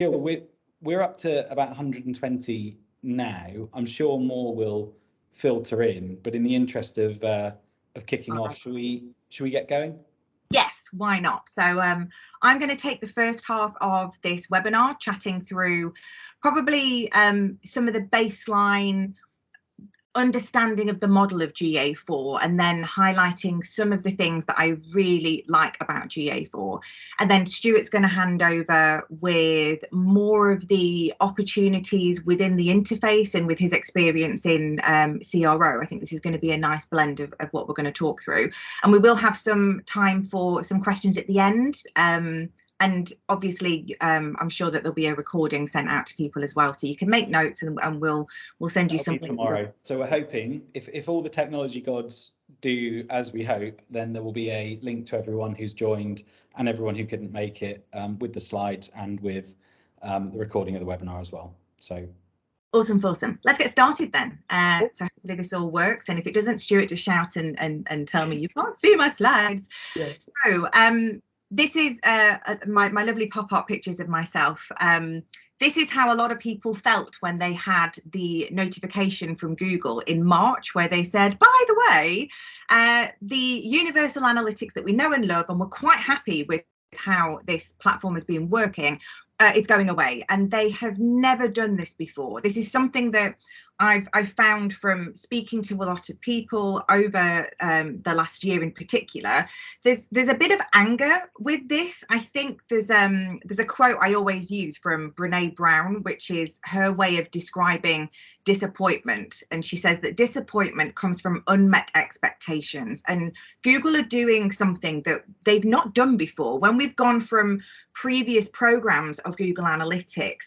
Yeah, well, we're up to about 120 now. I'm sure more will filter in, but in the interest of kicking off, should we get going? Yes, why not? So I'm going to take the first half of this webinar chatting through probably some of the baseline understanding of the model of GA4, and then highlighting some of the things that I really like about GA4. And then Stuart's going to hand over with more of the opportunities within the interface and with his experience in CRO. I think this is going to be a nice blend of what we're going to talk through. And we will have some time for some questions at the end. And obviously, I'm sure that there'll be a recording sent out to people as well, so you can make notes, and we'll send you something tomorrow. So we're hoping, if all the technology gods do as we hope, then there will be a link to everyone who's joined and everyone who couldn't make it, with the slides and with the recording of the webinar as well. So awesome. Let's get started then. So hopefully this all works, and if it doesn't, Stuart, just shout and tell me you can't see my slides. Yeah. So this is my lovely pop-up pictures of myself. This is how a lot of people felt when they had the notification from Google in March, where they said, by the way, the universal analytics that we know and love, and we're quite happy with how this platform has been working, it's going away. And they have never done this before. This is something that I've found from speaking to a lot of people over the last year in particular. There's a bit of anger with this. I think there's a quote I always use from Brene Brown, which is her way of describing disappointment. And she says that disappointment comes from unmet expectations. And Google are doing something that they've not done before. When we've gone from previous programs of Google Analytics,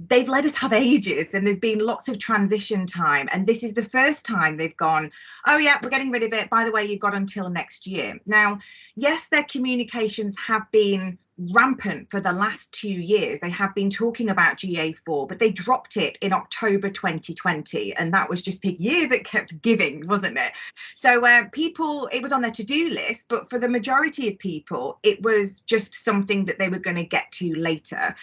they've let us have ages, and there's been lots of transition time, and this is the first time they've gone, oh yeah, we're getting rid of it, by the way, you've got until next year. Now, yes, their communications have been rampant for the last 2 years. They have been talking about GA4, but they dropped it in October 2020, and that was just the year that kept giving, wasn't it? So people, it was on their to-do list, but for the majority of people, it was just something that they were going to get to later.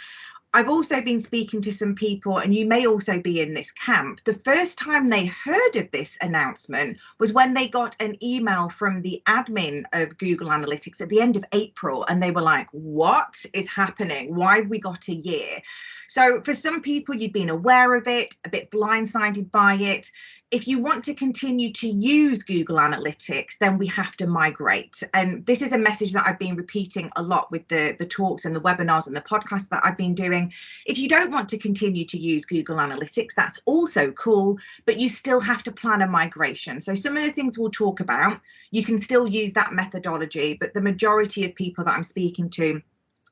I've also been speaking to some people, and you may also be in this camp. The first time they heard of this announcement was when they got an email from the admin of Google Analytics at the end of April, and they were like, what is happening? Why have we got a year? So for some people, you've been aware of it, a bit blindsided by it. If you want to continue to use Google Analytics, then we have to migrate. And this is a message that I've been repeating a lot with the talks and the webinars and the podcasts that I've been doing. If you don't want to continue to use Google Analytics, that's also cool, but you still have to plan a migration. So some of the things we'll talk about, you can still use that methodology, but the majority of people that I'm speaking to,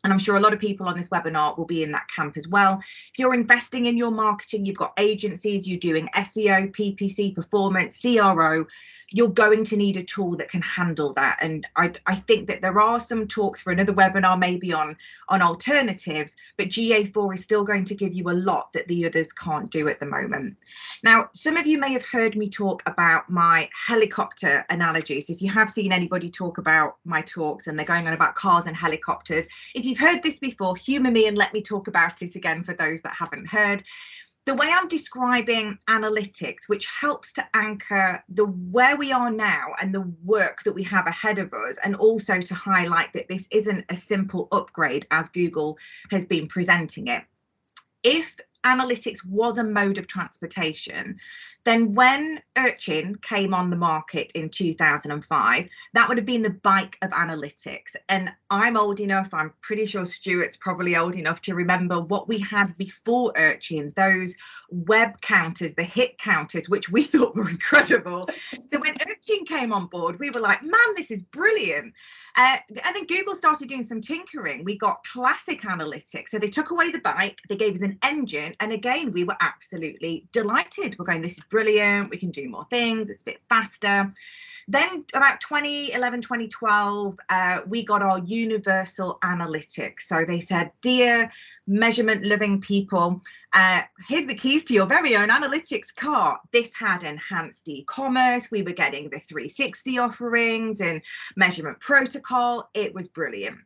and I'm sure a lot of people on this webinar will be in that camp as well. If you're investing in your marketing, you've got agencies, you're doing SEO, PPC, performance, CRO, you're going to need a tool that can handle that. And I think that there are some talks for another webinar, maybe on alternatives, but GA4 is still going to give you a lot that the others can't do at the moment. Now, some of you may have heard me talk about my helicopter analogies. If you have seen anybody talk about my talks and they're going on about cars and helicopters, if you've heard this before, humour me and let me talk about it again for those that haven't heard. The way I'm describing analytics, which helps to anchor where we are now and the work that we have ahead of us, and also to highlight that this isn't a simple upgrade as Google has been presenting it. If analytics was a mode of transportation, then when Urchin came on the market in 2005, that would have been the bike of analytics. And I'm old enough, I'm pretty sure Stuart's probably old enough to remember what we had before Urchin, those web counters, the hit counters, which we thought were incredible. So when Urchin came on board, we were like, man, this is brilliant. And then Google started doing some tinkering. We got classic analytics. So they took away the bike, they gave us an engine. And again, we were absolutely delighted. We're going, this is brilliant. We can do more things. It's a bit faster. Then about 2011, 2012, we got our universal analytics. So they said, dear measurement loving people, here's the keys to your very own analytics car. This had enhanced e-commerce. We were getting the 360 offerings and measurement protocol. It was brilliant.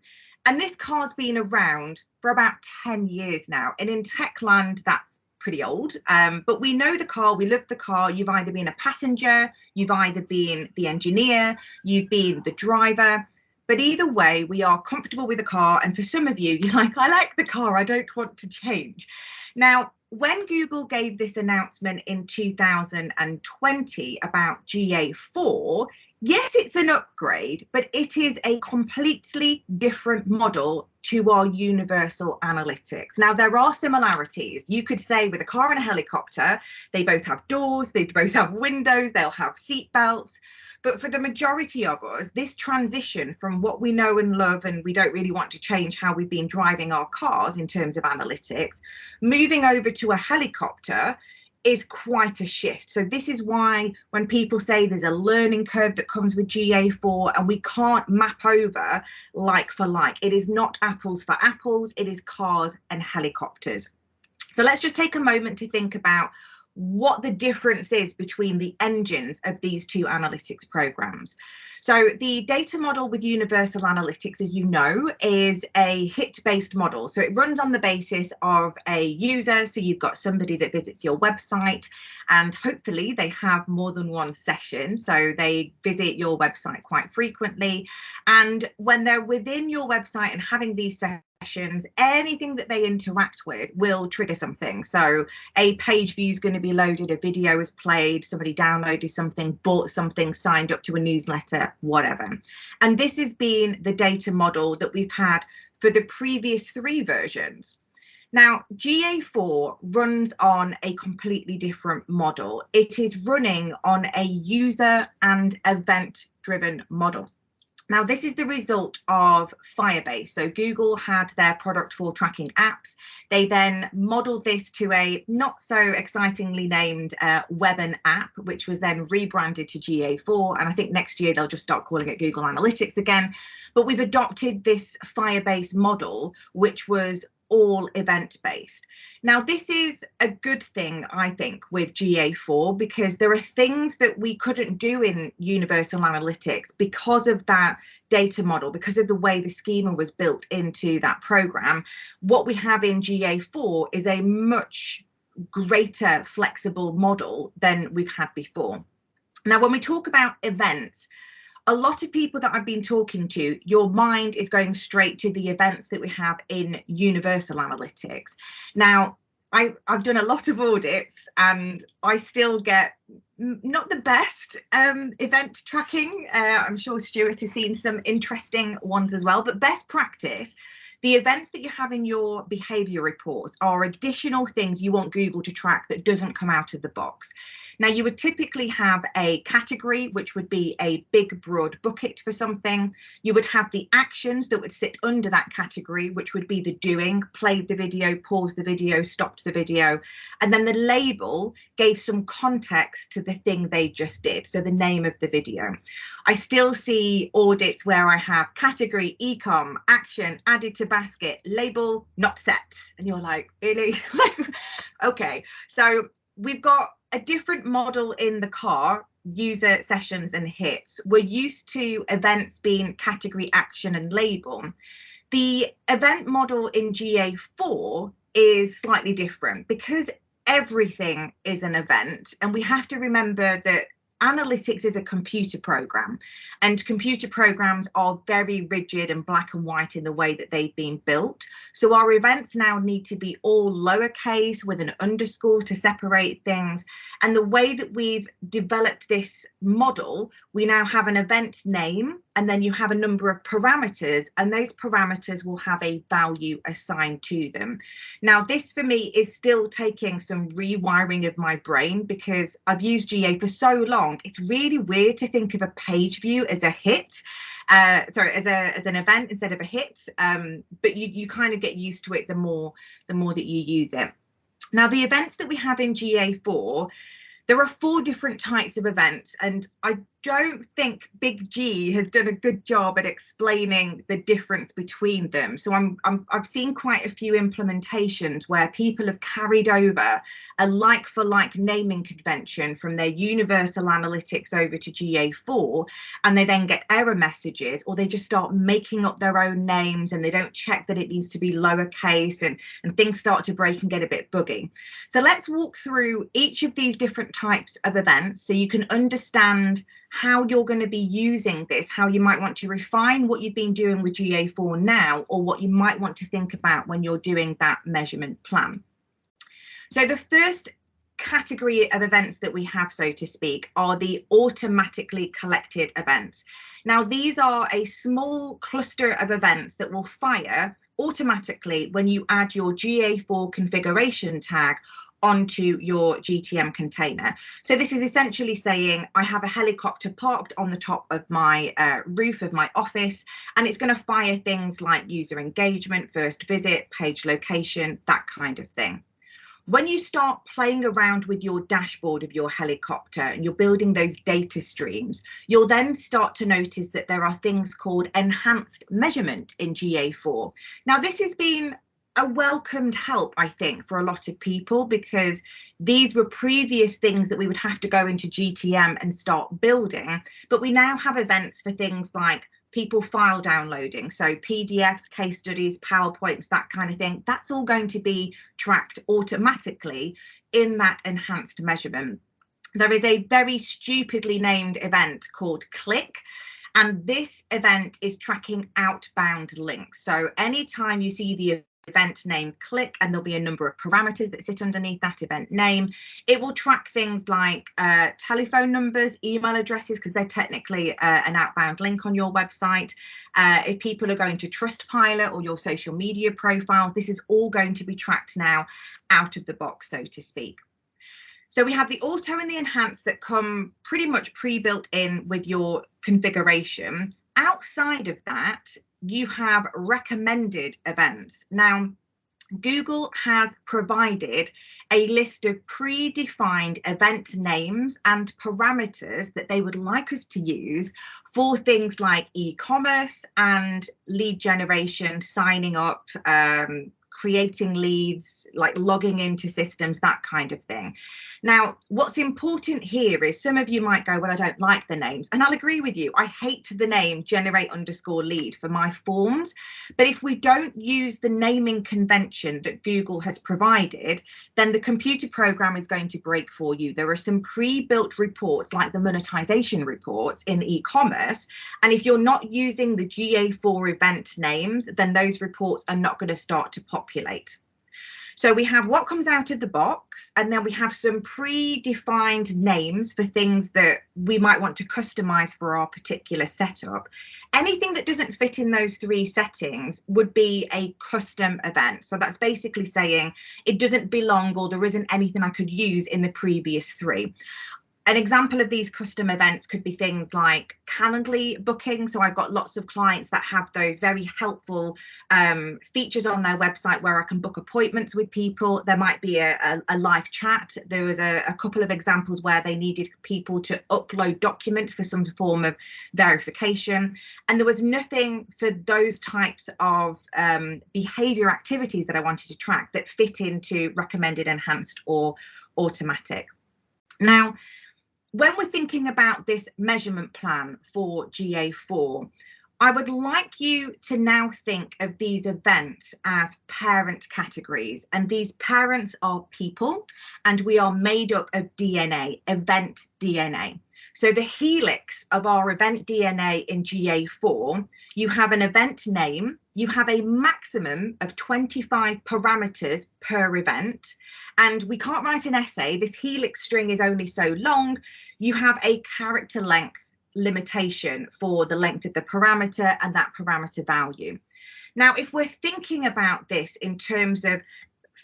And this car's been around for about 10 years now. And in tech land, that's pretty old. But we know the car, we love the car. You've either been a passenger, you've either been the engineer, you've been the driver. But either way, we are comfortable with the car. And for some of you, you're like, I like the car, I don't want to change. Now, when Google gave this announcement in 2020 about GA4, yes, it's an upgrade, but it is a completely different model to our universal analytics. Now, there are similarities. You could say with a car and a helicopter, they both have doors, they both have windows, they'll have seat belts. But for the majority of us, this transition from what we know and love, and we don't really want to change how we've been driving our cars in terms of analytics, moving over to a helicopter is quite a shift. So this is why when people say there's a learning curve that comes with GA4 and we can't map over like for like, it is not apples for apples, it is cars and helicopters. So let's just take a moment to think about what the difference is between the engines of these two analytics programs. So the data model with Universal Analytics, as you know, is a hit-based model. So it runs on the basis of a user. So you've got somebody that visits your website and hopefully they have more than one session. So they visit your website quite frequently. And when they're within your website and having these sessions, anything that they interact with will trigger something. So a page view is going to be loaded, a video is played, somebody downloaded something, bought something, signed up to a newsletter, whatever. And this has been the data model that we've had for the previous 3 versions. Now, GA4 runs on a completely different model. It is running on a user and event-driven model. Now, this is the result of Firebase. So Google had their product for tracking apps. They then modeled this to a not so excitingly named web and app, which was then rebranded to GA4. And I think next year they'll just start calling it Google Analytics again. But we've adopted this Firebase model, which was all event-based. Now, this is a good thing, I think, with GA4, because there are things that we couldn't do in Universal Analytics because of that data model, because of the way the schema was built into that program. What we have in GA4 is a much greater flexible model than we've had before. Now, when we talk about events, a lot of people that I've been talking to, your mind is going straight to the events that we have in Universal Analytics. Now, I've done a lot of audits and I still get not the best event tracking. I'm sure Stuart has seen some interesting ones as well, but best practice, the events that you have in your behavior reports are additional things you want Google to track that doesn't come out of the box. Now, you would typically have a category, which would be a big, broad bucket for something. You would have the actions that would sit under that category, which would be the doing, played the video, paused the video, stopped the video. And then the label gave some context to the thing they just did, so the name of the video. I still see audits where I have category, ecom, action, added to basket, label, not set. And you're like, really? Okay, so we've got a different model in the car, user, sessions and hits. We're used to events being category, action and label. The event model in GA4 is slightly different because everything is an event, and we have to remember that analytics is a computer program, and computer programs are very rigid and black and white in the way that they've been built. So our events now need to be all lowercase with an underscore to separate things. And the way that we've developed this model, we now have an event name, and then you have a number of parameters, and those parameters will have a value assigned to them. Now, this for me is still taking some rewiring of my brain because I've used GA for so long. It's really weird to think of a page view as a hit, as an event instead of a hit. But you kind of get used to it the more that you use it. Now, the events that we have in GA4, there are 4 different types of events, and I don't think Big G has done a good job at explaining the difference between them. So I've seen quite a few implementations where people have carried over a like-for-like naming convention from their universal analytics over to GA4, and they then get error messages, or they just start making up their own names and they don't check that it needs to be lowercase, and things start to break and get a bit buggy. So let's walk through each of these different types of events so you can understand how you're going to be using this, how you might want to refine what you've been doing with GA4 now, or what you might want to think about when you're doing that measurement plan. So the first category of events that we have, so to speak, are the automatically collected events. Now, these are a small cluster of events that will fire automatically when you add your GA4 configuration tag onto your GTM container. So this is essentially saying I have a helicopter parked on the top of my roof of my office, and it's going to fire things like user engagement, first visit, page location, that kind of thing. When you start playing around with your dashboard of your helicopter and you're building those data streams, you'll then start to notice that there are things called enhanced measurement in GA4. Now, this has been a welcomed help, I think, for a lot of people, because these were previous things that we would have to go into GTM and start building. But we now have events for things like people file downloading, so PDFs, case studies, PowerPoints, that kind of thing. That's all going to be tracked automatically in that enhanced measurement. There is a very stupidly named event called Click, and this event is tracking outbound links. So anytime you see the event name Click, and there'll be a number of parameters that sit underneath that event name, it will track things like telephone numbers, email addresses, because they're technically an outbound link on your website. If people are going to Trustpilot or your social media profiles, this is all going to be tracked now out of the box, so to speak. So we have the auto and the enhanced that come pretty much pre-built in with your configuration. Outside of that, you have recommended events. Now, Google has provided a list of predefined event names and parameters that they would like us to use for things like e-commerce and lead generation, signing up, creating leads, like logging into systems, that kind of thing. Now, what's important here is some of you might go, well, I don't like the names. And I'll agree with you. I hate the name generate_lead for my forms. But if we don't use the naming convention that Google has provided, then the computer program is going to break for you. There are some pre-built reports like the monetization reports in e-commerce. And if you're not using the GA4 event names, then those reports are not going to start to populate. So we have what comes out of the box, and then we have some predefined names for things that we might want to customize for our particular setup. Anything that doesn't fit in those three settings would be a custom event. So that's basically saying it doesn't belong, or there isn't anything I could use in the previous three. An example of these custom events could be things like Calendly booking. So I've got lots of clients that have those very helpful features on their website where I can book appointments with people. There might be a live chat. There was a couple of examples where they needed people to upload documents for some form of verification. And there was nothing for those types of behavior activities that I wanted to track that fit into recommended, enhanced, or automatic. Now, when we're thinking about this measurement plan for GA4, I would like you to now think of these events as parent categories, and these parents are people, and we are made up of DNA, event DNA. So the helix of our event DNA in GA4, you have an event name, you have a maximum of 25 parameters per event, and we can't write an essay. This helix string is only so long. You have a character length limitation for the length of the parameter and that parameter value. Now, if we're thinking about this in terms of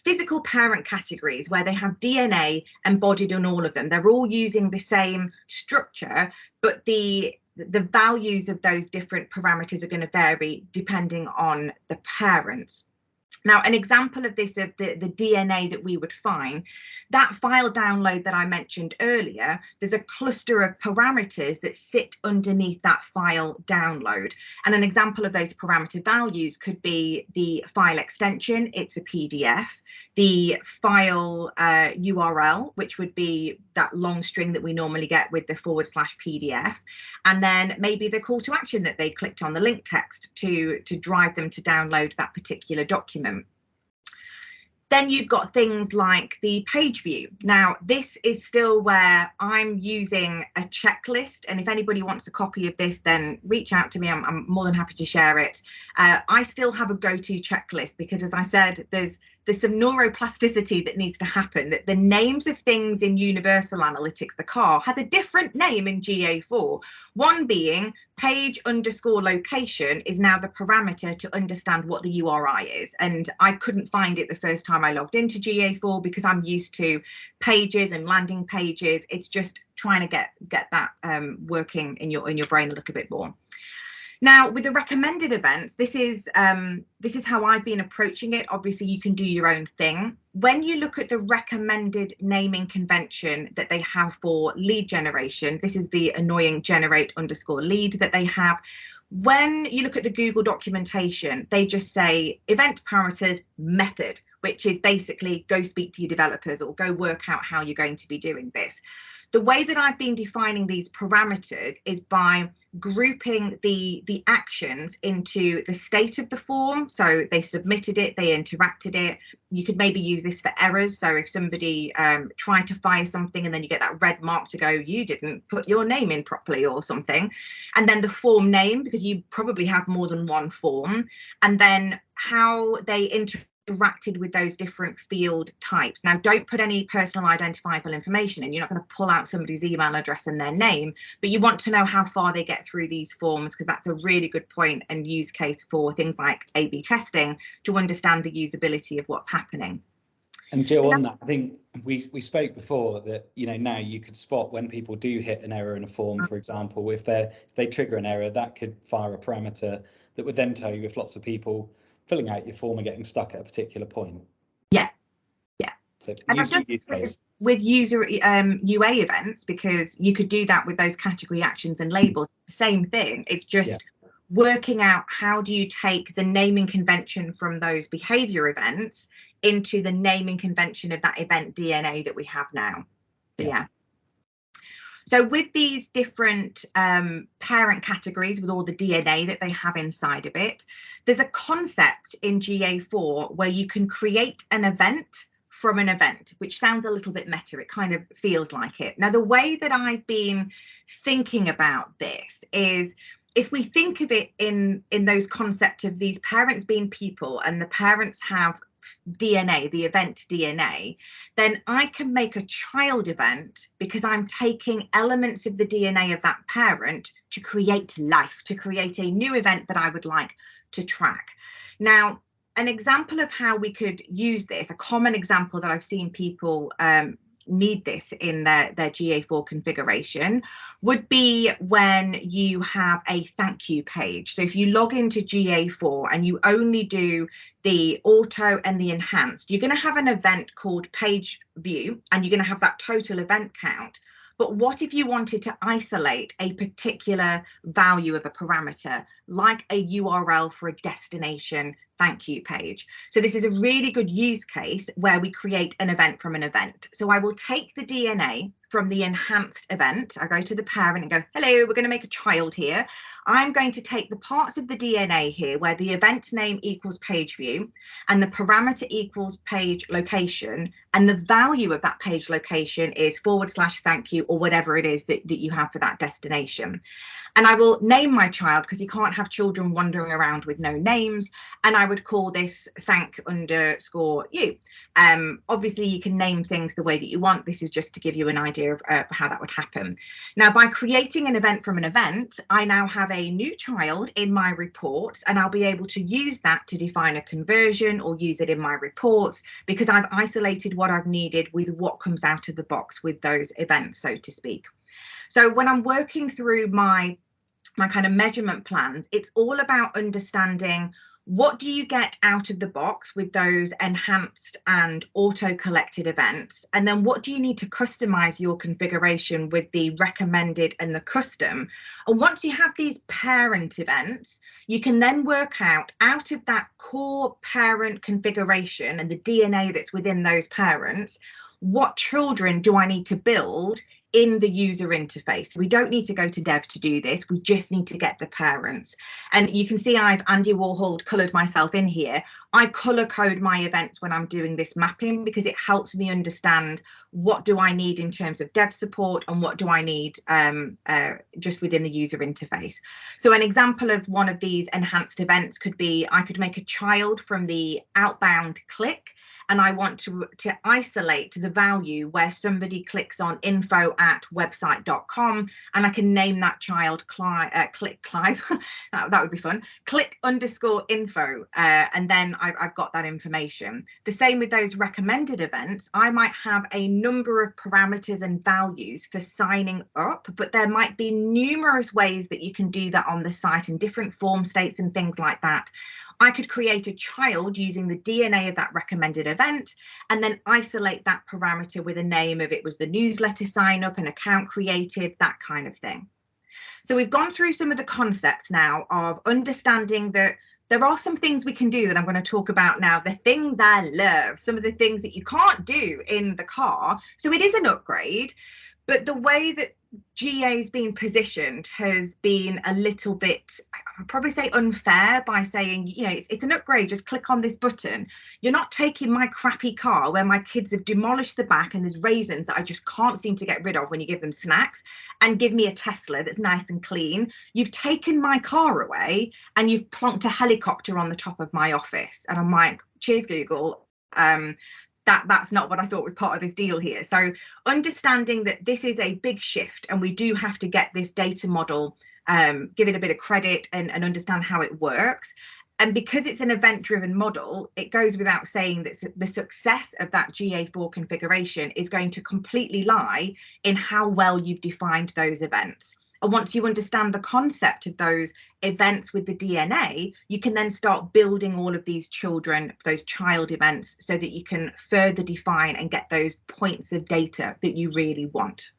physical parent categories where they have DNA embodied in all of them, they're all using the same structure, but the values of those different parameters are going to vary depending on the parents. Now, an example of this, of the DNA that we would find, that file download that I mentioned earlier, there's a cluster of parameters that sit underneath that file download. And an example of those parameter values could be the file extension, it's a PDF, the file URL, which would be that long string that we normally get with the /PDF, and then maybe the call to action that they clicked on, the link text to drive them to download that particular document. Then you've got things like the page view. Now, this is still where I'm using a checklist, and if anybody wants a copy of this, then reach out to me. I'm more than happy to share it. I still have a go-to checklist because, as I said, there's some neuroplasticity that needs to happen, that the names of things in Universal Analytics, the car, has a different name in GA4. One being page_location is now the parameter to understand what the URI is. And I couldn't find it the first time I logged into GA4 because I'm used to pages and landing pages. It's just trying to get that working in your brain a little bit more. Now, with the recommended events, this is how I've been approaching it. Obviously, you can do your own thing. When you look at the recommended naming convention that they have for lead generation, this is the annoying generate_lead that they have. When you look at the Google documentation, they just say event parameters method, which is basically go speak to your developers or go work out how you're going to be doing this. The way that I've been defining these parameters is by grouping the actions into the state of the form. So they submitted it, they interacted it. You could maybe use this for errors. So if somebody tried to fire something and then you get that red mark to go, you didn't put your name in properly or something. And then the form name, because you probably have more than one form, and then how they interacted with those different field types. Now, don't put any personal identifiable information in. You're not going to pull out somebody's email address and their name, but you want to know how far they get through these forms, because that's a really good point and use case for things like A/B testing to understand the usability of what's happening. And Jill, on that, I think we spoke before that, you know, now you could spot when people do hit an error in a form, for example, if they trigger an error, that could fire a parameter that would then tell you if lots of people filling out your form are getting stuck at a particular point. Yeah. So with user UA events, because you could do that with those category actions and labels. Same thing. It's just working out how do you take the naming convention from those behavior events into the naming convention of that event DNA that we have now. So, yeah. So with these different parent categories, with all the DNA that they have inside of it, there's a concept in GA4 where you can create an event from an event, which sounds a little bit meta. It kind of feels like it. Now, the way that I've been thinking about this is, if we think of it in those concepts of these parents being people and the parents have DNA, the event DNA, then I can make a child event because I'm taking elements of the DNA of that parent to create life, to create a new event that I would like to track. Now, an example of how we could use this, a common example that I've seen people need this in their GA4 configuration, would be when you have a thank you page. So if you log into GA4 and you only do the auto and the enhanced, you're going to have an event called page view, and you're going to have that total event count. But what if you wanted to isolate a particular value of a parameter, like a URL for a destination thank you page? So this is a really good use case where we create an event from an event. So I will take the DNA from the enhanced event. I go to the parent and go, hello, we're going to make a child here. I'm going to take the parts of the DNA here where the event name equals page view and the parameter equals page location, and the value of that page location is /thank you or whatever it is that you have for that destination. And I will name my child, because you can't have children wandering around with no names, and I would call this thank_you. Obviously, you can name things the way that you want. This is just to give you an idea of how that would happen. Now, by creating an event from an event, I now have a new child in my reports, and I'll be able to use that to define a conversion or use it in my reports, because I've isolated what I've needed with what comes out of the box with those events, so to speak. So when I'm working through my kind of measurement plans, it's all about understanding What do you get out of the box with those enhanced and auto-collected events? And then what do you need to customize your configuration with the recommended and the custom? And once you have these parent events, you can then work out of that core parent configuration and the DNA that's within those parents, what children do I need to build in the user interface. We don't need to go to dev to do this. We just need to get the parents. And you can see I've Andy Warhol coloured myself in here. I colour code my events when I'm doing this mapping because it helps me understand what do I need in terms of dev support and what do I need just within the user interface. So an example of one of these enhanced events could be I could make a child from the outbound click, and I want to isolate the value where somebody clicks on info@website.com, and I can name that child click Clive. that would be fun. Click_info, and then I've got that information. The same with those recommended events. I might have a number of parameters and values for signing up, but there might be numerous ways that you can do that on the site in different form states and things like that. I could create a child using the DNA of that recommended event and then isolate that parameter with a name of it was the newsletter sign up, an account created, that kind of thing. So we've gone through some of the concepts now of understanding that there are some things we can do that I'm going to talk about now, the things I love, some of the things that you can't do in the car. So it is an upgrade, but the way that GA's been positioned has been a little bit, I'd probably say unfair by saying, you know, it's an upgrade, just click on this button. You're not taking my crappy car where my kids have demolished the back and there's raisins that I just can't seem to get rid of when you give them snacks, and give me a Tesla that's nice and clean. You've taken my car away and you've plonked a helicopter on the top of my office. And I'm like, cheers, Google. That's not what I thought was part of this deal here. So understanding that this is a big shift and we do have to get this data model, give it a bit of credit and understand how it works. And because it's an event-driven model, it goes without saying that the success of that GA4 configuration is going to completely lie in how well you've defined those events. And once you understand the concept of those events with the DNA, you can then start building all of these children, those child events, so that you can further define and get those points of data that you really want.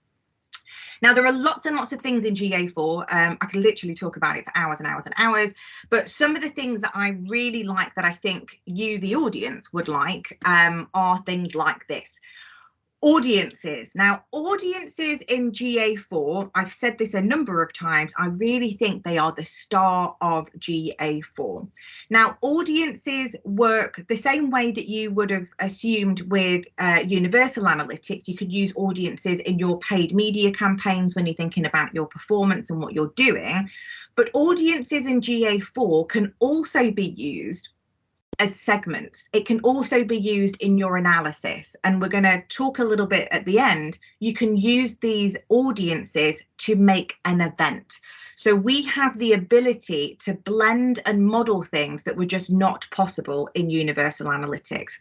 Now, there are lots and lots of things in GA4. I could literally talk about it for hours and hours and hours, but some of the things that I really like that I think you, the audience, would like are things like this. Audiences. Now, audiences in GA4, I've said this a number of times, I really think they are the star of GA4. Now, audiences work the same way that you would have assumed with universal analytics. You could use audiences in your paid media campaigns when you're thinking about your performance and what you're doing. But audiences in GA4 can also be used as segments. It can also be used in your analysis, and we're going to talk a little bit at the end. You can use these audiences to make an event. So we have the ability to blend and model things that were just not possible in universal analytics.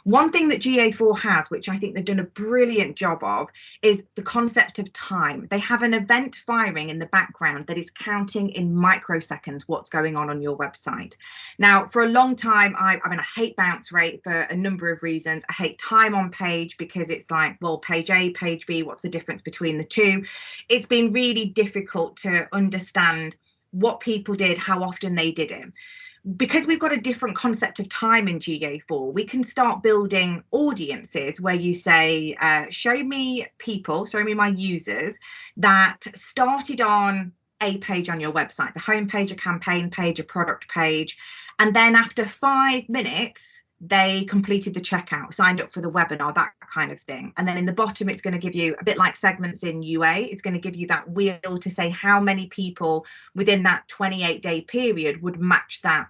One thing that GA4 has, which I think they've done a brilliant job of, is the concept of time. They have an event firing in the background that is counting in microseconds what's going on your website. Now, for a long time, I hate bounce rate for a number of reasons. I hate time on page because it's like, well, page A, page B, what's the difference between the two? It's been really difficult to understand what people did, how often they did it. Because we've got a different concept of time in GA4, we can start building audiences where you say, show me people, show me my users that started on a page on your website, the home page, a campaign page, a product page. And then after 5 minutes, they completed the checkout, signed up for the webinar, that kind of thing. And then in the bottom, it's going to give you a bit like segments in UA. It's going to give you that wheel to say how many people within that 28-day period would match that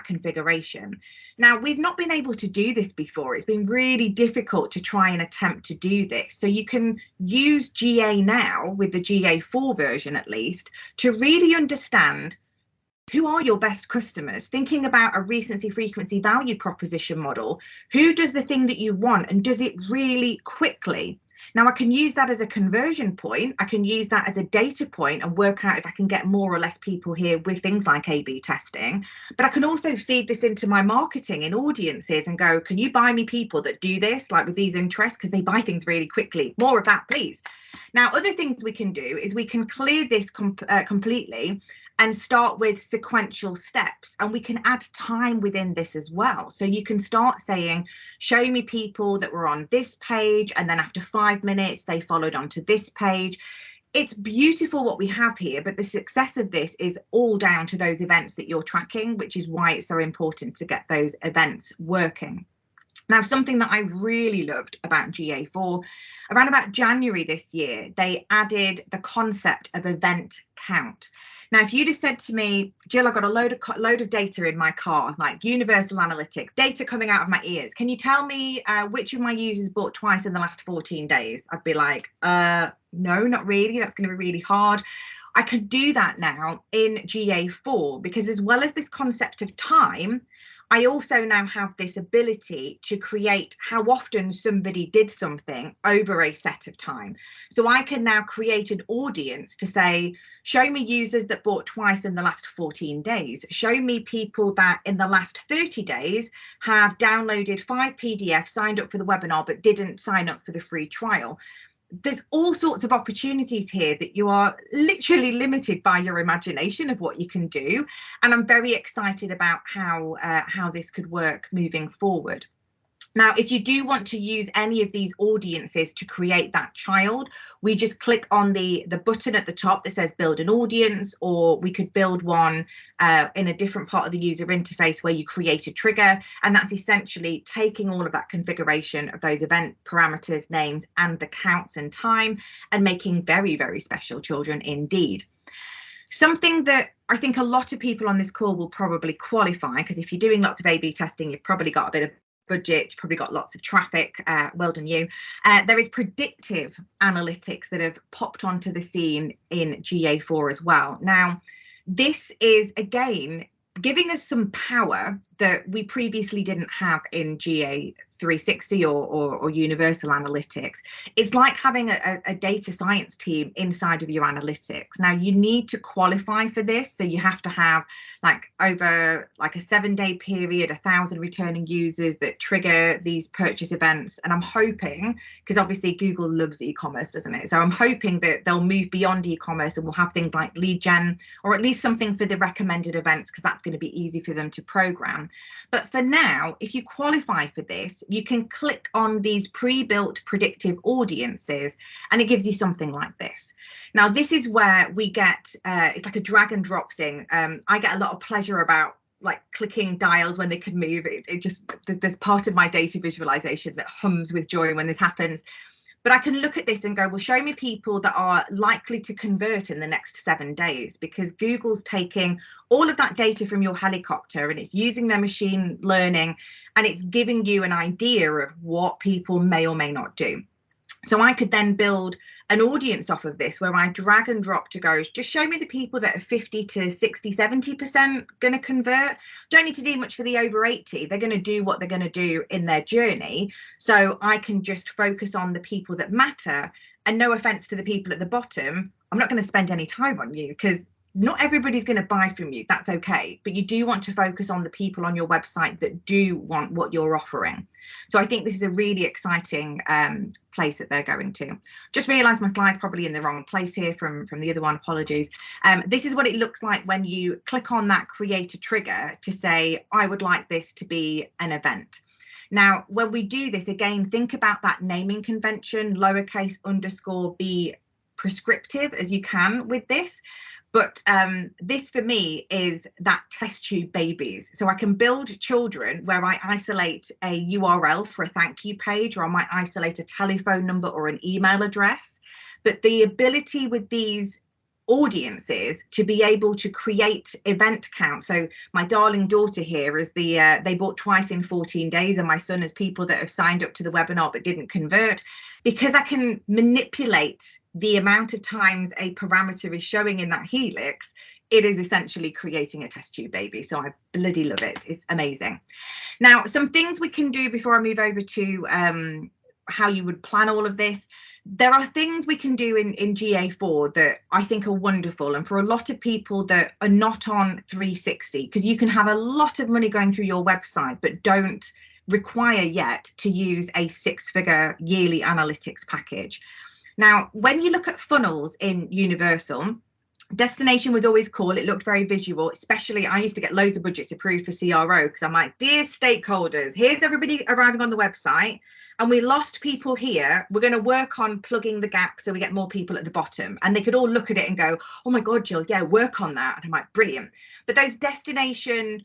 configuration. Now, we've not been able to do this before. It's been really difficult to try and attempt to do this. So you can use GA now with the GA4 version, at least, to really understand who are your best customers, thinking about a recency, frequency, value proposition model. Who does the thing that you want and does it really quickly? Now I can use that as a conversion point. I can use that as a data point and work out if I can get more or less people here with things like A/B testing. But I can also feed this into my marketing in audiences and go, can you buy me people that do this, like with these interests, because they buy things really quickly. More of that, please. Now, other things we can do is we can clear this completely and start with sequential steps, and we can add time within this as well. So you can start saying, show me people that were on this page, and then after 5 minutes they followed onto this page. It's beautiful what we have here, but the success of this is all down to those events that you're tracking, which is why it's so important to get those events working. Now, something that I really loved about GA4, around about January this year, they added the concept of event count. Now, if you'd have said to me, Jill, I've got a load of data in my car, like universal analytics, data coming out of my ears. Can you tell me which of my users bought twice in the last 14 days? I'd be like, no, not really. That's going to be really hard. I could do that now in GA4 because as well as this concept of time, I also now have this ability to create how often somebody did something over a set of time. So I can now create an audience to say, show me users that bought twice in the last 14 days. Show me people that in the last 30 days have downloaded 5 PDFs, signed up for the webinar, but didn't sign up for the free trial. There's all sorts of opportunities here that you are literally limited by your imagination of what you can do. And I'm very excited about how this could work moving forward. Now, if you do want to use any of these audiences to create that child, we just click on the button at the top that says build an audience, or we could build one in a different part of the user interface where you create a trigger. And that's essentially taking all of that configuration of those event parameters, names, and the counts and time, and making very, very special children indeed. Something that I think a lot of people on this call will probably qualify, because if you're doing lots of A/B testing, you've probably got a bit of budget, probably got lots of traffic, well done you. There is predictive analytics that have popped onto the scene in GA4 as well. Now, this is again giving us some power that we previously didn't have in GA360 or Universal Analytics. It's like having a data science team inside of your analytics. Now, you need to qualify for this, so you have to have over a 7-day period, 1,000 returning users that trigger these purchase events. And I'm hoping, because obviously Google loves e-commerce, doesn't it? So I'm hoping that they'll move beyond e-commerce and we'll have things like lead gen, or at least something for the recommended events, because that's going to be easy for them to program. But for now, if you qualify for this, you can click on these pre-built predictive audiences and it gives you something like this. Now, this is where we get, it's like a drag and drop thing. I get a lot of pleasure about clicking dials when they can move. It just, there's part of my data visualization that hums with joy when this happens. But I can look at this and go, well, show me people that are likely to convert in the next 7 days, because Google's taking all of that data from your helicopter and it's using their machine learning and it's giving you an idea of what people may or may not do. So I could then build an audience off of this where I drag and drop to go, just show me the people that are 50 to 60, 70% going to convert. Don't need to do much for the over 80. They're going to do what they're going to do in their journey. So I can just focus on the people that matter. And no offense to the people at the bottom, I'm not going to spend any time on you because not everybody's going to buy from you. That's okay. But you do want to focus on the people on your website that do want what you're offering. So I think this is a really exciting place that they're going to. Just realized my slide's probably in the wrong place here from the other one. Apologies. This is what it looks like when you click on that create a trigger to say, I would like this to be an event. Now, when we do this, again, think about that naming convention, lowercase underscore, be prescriptive as you can with this. But this for me is that test tube babies. So I can build children where I isolate a URL for a thank you page, or I might isolate a telephone number or an email address. But the ability with these audiences to be able to create event count. So my darling daughter here is they bought twice in 14 days, and my son is people that have signed up to the webinar but didn't convert. Because I can manipulate the amount of times a parameter is showing in that helix, it is essentially creating a test tube baby. So I bloody love it. It's amazing. Now, some things we can do before I move over to how you would plan all of this. There are things we can do in GA4 that I think are wonderful, and for a lot of people that are not on 360, because you can have a lot of money going through your website but don't require yet to use a 6-figure yearly analytics package. Now, when you look at funnels in Universal, destination was always cool. It looked very visual, especially I used to get loads of budgets approved for CRO because I'm like, dear stakeholders, here's everybody arriving on the website and we lost people here. We're going to work on plugging the gap so we get more people at the bottom. And they could all look at it and go, oh my God, Jill, yeah, work on that. And I'm like, brilliant. But those destination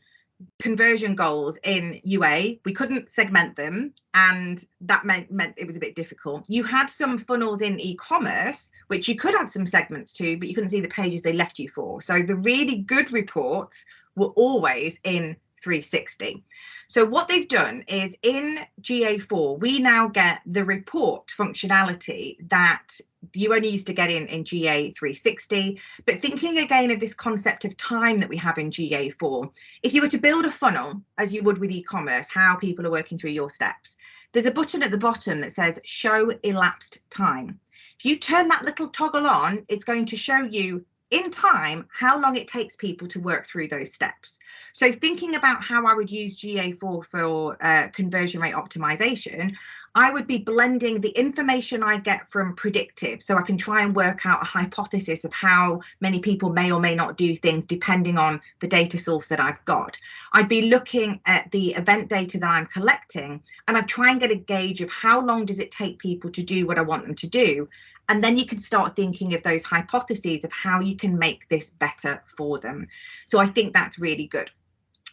conversion goals in UA, we couldn't segment them, and that meant it was a bit difficult. You had some funnels in e-commerce which you could add some segments to, but you couldn't see the pages they left you for. So the really good reports were always in 360. So what they've done is in GA4 we now get the report functionality that you only used to get in GA 360, but thinking again of this concept of time that we have in GA4, if you were to build a funnel as you would with e-commerce, how people are working through your steps, there's a button at the bottom that says show elapsed time. If you turn that little toggle on, it's going to show you in time how long it takes people to work through those steps. So thinking about how I would use GA4 for conversion rate optimization, I would be blending the information I get from predictive, so I can try and work out a hypothesis of how many people may or may not do things depending on the data source that I've got. I'd be looking at the event data that I'm collecting, and I'd try and get a gauge of how long does it take people to do what I want them to do. And then you can start thinking of those hypotheses of how you can make this better for them. So I think that's really good.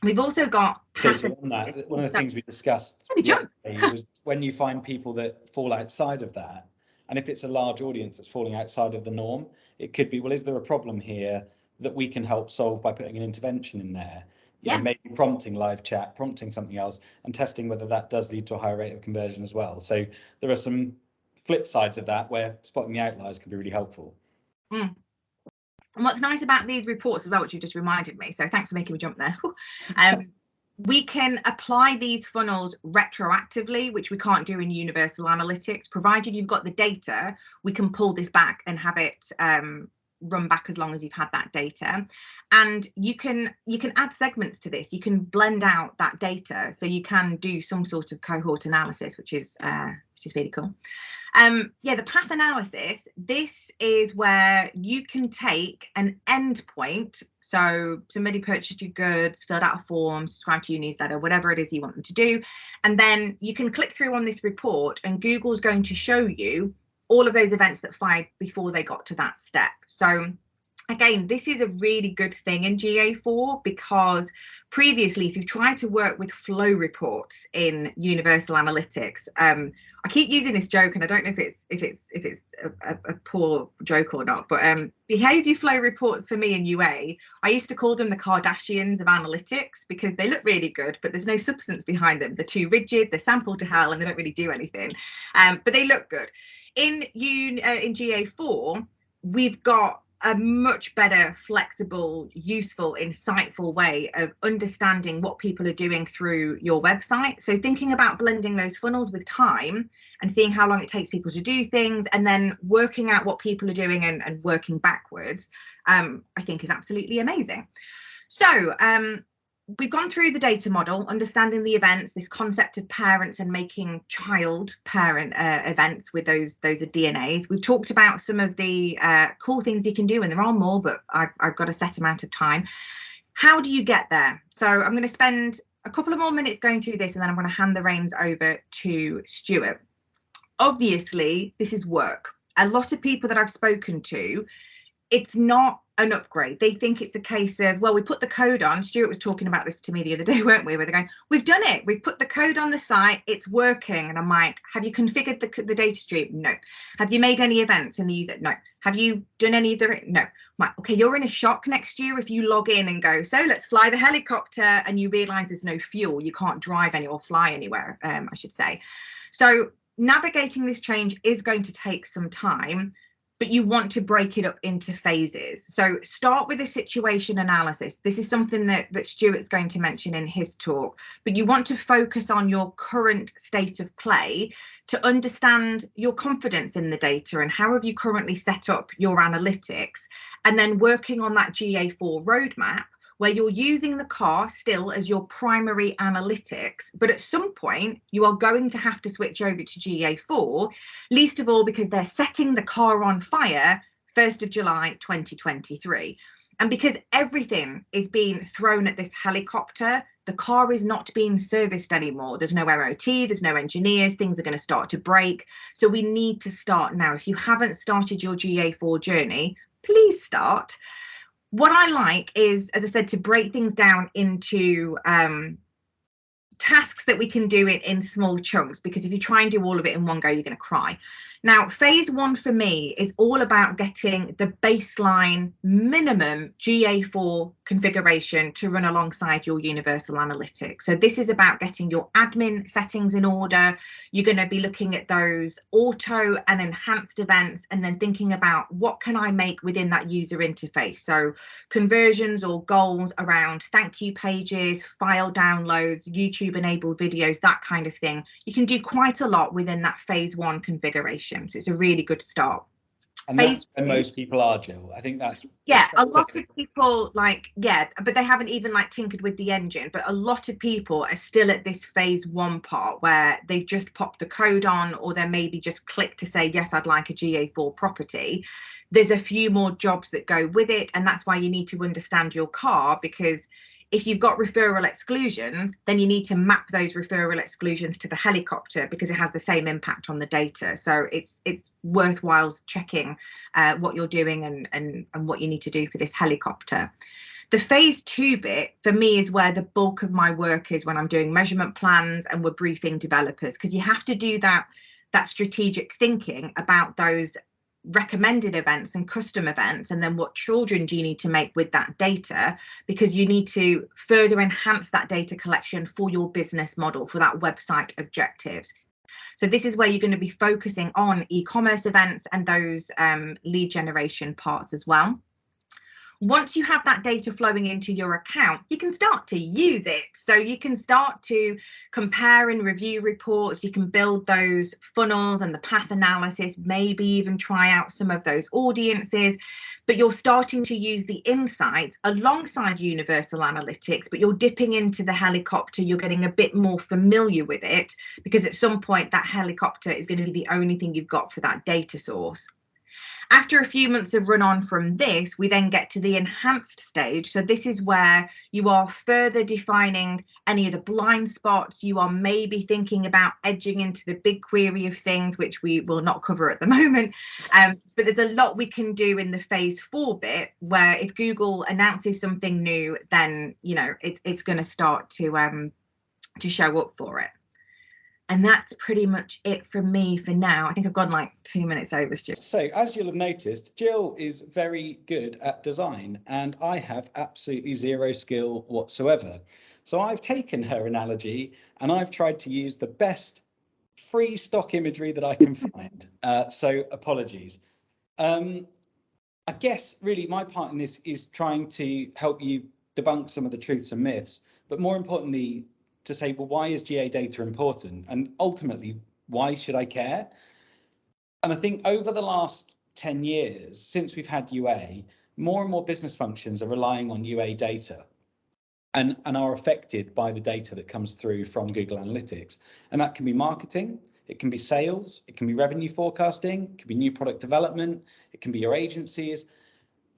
We've also got on that, one of the things we discussed was when you find people that fall outside of that, and if it's a large audience that's falling outside of the norm, it could be, well, is there a problem here that we can help solve by putting an intervention in there? You know, maybe prompting live chat, prompting something else, and testing whether that does lead to a higher rate of conversion as well. So there are some flip sides of that where spotting the outliers can be really helpful. And what's nice about these reports as well, which you just reminded me, so thanks for making me jump there, we can apply these funnels retroactively, which we can't do in Universal Analytics. Provided you've got the data, we can pull this back and have it run back as long as you've had that data. And you can add segments to this. You can blend out that data, so you can do some sort of cohort analysis, which is really cool. The path analysis, this is where you can take an endpoint. So somebody purchased your goods, filled out a form, subscribed to your newsletter, whatever it is you want them to do. And then you can click through on this report and Google's going to show you all of those events that fired before they got to that step. So again, this is a really good thing in GA4 because previously, if you try to work with flow reports in Universal Analytics, I keep using this joke, and I don't know if it's a poor joke or not, but behavior flow reports for me in UA, I used to call them the Kardashians of analytics because they look really good, but there's no substance behind them. They're too rigid, they're sample to hell, and they don't really do anything, but they look good. In GA4, we've got a much better, flexible, useful, insightful way of understanding what people are doing through your website. So thinking about blending those funnels with time and seeing how long it takes people to do things, and then working out what people are doing and working backwards, I think is absolutely amazing. So we've gone through the data model, understanding the events, this concept of parents and making child parent events with those DNAs. We've talked about some of the cool things you can do, and there are more, but I've got a set amount of time. How do you get there? So I'm going to spend a couple of more minutes going through this, and then I'm going to hand the reins over to Stuart. Obviously, this is work. A lot of people that I've spoken to, it's not an upgrade. They think it's a case of, well, we put the code on. Stuart was talking about this to me the other day, weren't we? Where they're going, we've done it. We've put the code on the site. It's working. And I'm like, have you configured the data stream? No. Have you made any events in the user? No. Have you done any of the? No. I'm like, okay, you're in a shock next year if you log in and go, so let's fly the helicopter, and you realize there's no fuel. You can't drive or fly anywhere, I should say. So navigating this change is going to take some time. but you want to break it up into phases. So start with a situation analysis. This is something that Stuart's going to mention in his talk, but you want to focus on your current state of play to understand your confidence in the data and how have you currently set up your analytics, and then working on that GA4 roadmap where you're using the car still as your primary analytics, but at some point you are going to have to switch over to GA4, least of all because they're setting the car on fire 1st of July 2023. And because everything is being thrown at this helicopter, the car is not being serviced anymore. There's no MOT, there's no engineers, things are going to start to break. So we need to start now. If you haven't started your GA4 journey, please start. What I like is, as I said, to break things down into tasks that we can do it in small chunks, because if you try and do all of it in one go, you're going to cry. Now, phase one for me is all about getting the baseline minimum GA4 configuration to run alongside your universal analytics. So this is about getting your admin settings in order. You're going to be looking at those auto and enhanced events, and then thinking about what can I make within that user interface. So conversions or goals around thank you pages, file downloads, YouTube enabled videos, that kind of thing. You can do quite a lot within that phase one configuration. So it's a really good start. And that's where most people are, Jill. I think that's, yeah, a lot of people but they haven't even tinkered with the engine. But a lot of people are still at this phase one part where they've just popped the code on, or they maybe just click to say, yes, I'd like a GA4 property. There's a few more jobs that go with it, and that's why you need to understand your car, because if you've got referral exclusions, then you need to map those referral exclusions to the helicopter, because it has the same impact on the data. So it's worthwhile checking what you're doing and what you need to do for this helicopter. The phase two bit for me is where the bulk of my work is, when I'm doing measurement plans and we're briefing developers, because you have to do that strategic thinking about those recommended events and custom events, and then what children do you need to make with that data, because you need to further enhance that data collection for your business model, for that website objectives. So this is where you're going to be focusing on e-commerce events and those lead generation parts as well. Once you have that data flowing into your account, you can start to use it. So you can start to compare and review reports. You can build those funnels and the path analysis, maybe even try out some of those audiences. But you're starting to use the insights alongside universal analytics, but you're dipping into the helicopter. You're getting a bit more familiar with it, because at some point that helicopter is going to be the only thing you've got for that data source. After a few months of run on from this, we then get to the enhanced stage. So this is where you are further defining any of the blind spots. You are maybe thinking about edging into the BigQuery of things, which we will not cover at the moment. But there's a lot we can do in the phase 4 bit, where if Google announces something new, then it's going to start to show up for it. And that's pretty much it from me for now. I think I've gone 2 minutes over, Stuart. So as you'll have noticed, Jill is very good at design, and I have absolutely zero skill whatsoever. So I've taken her analogy and I've tried to use the best free stock imagery that I can find. So apologies. I guess really my part in this is trying to help you debunk some of the truths and myths, but more importantly, to say, well, why is GA data important? And ultimately, why should I care? And I think over the last 10 years, since we've had UA, more and more business functions are relying on UA data and are affected by the data that comes through from Google Analytics. And that can be marketing, it can be sales, it can be revenue forecasting, it can be new product development, it can be your agencies.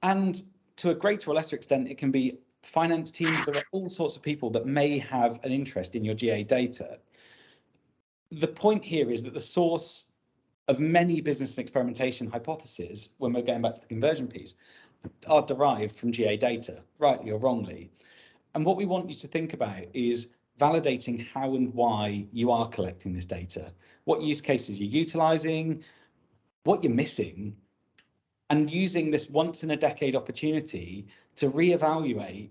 And to a greater or lesser extent, it can be finance teams. There are all sorts of people that may have an interest in your GA data. The point here is that the source of many business and experimentation hypotheses, when we're going back to the conversion piece, are derived from GA data, rightly or wrongly. And what we want you to think about is validating how and why you are collecting this data, what use cases you're utilizing, what you're missing, and using this once in a decade opportunity to reevaluate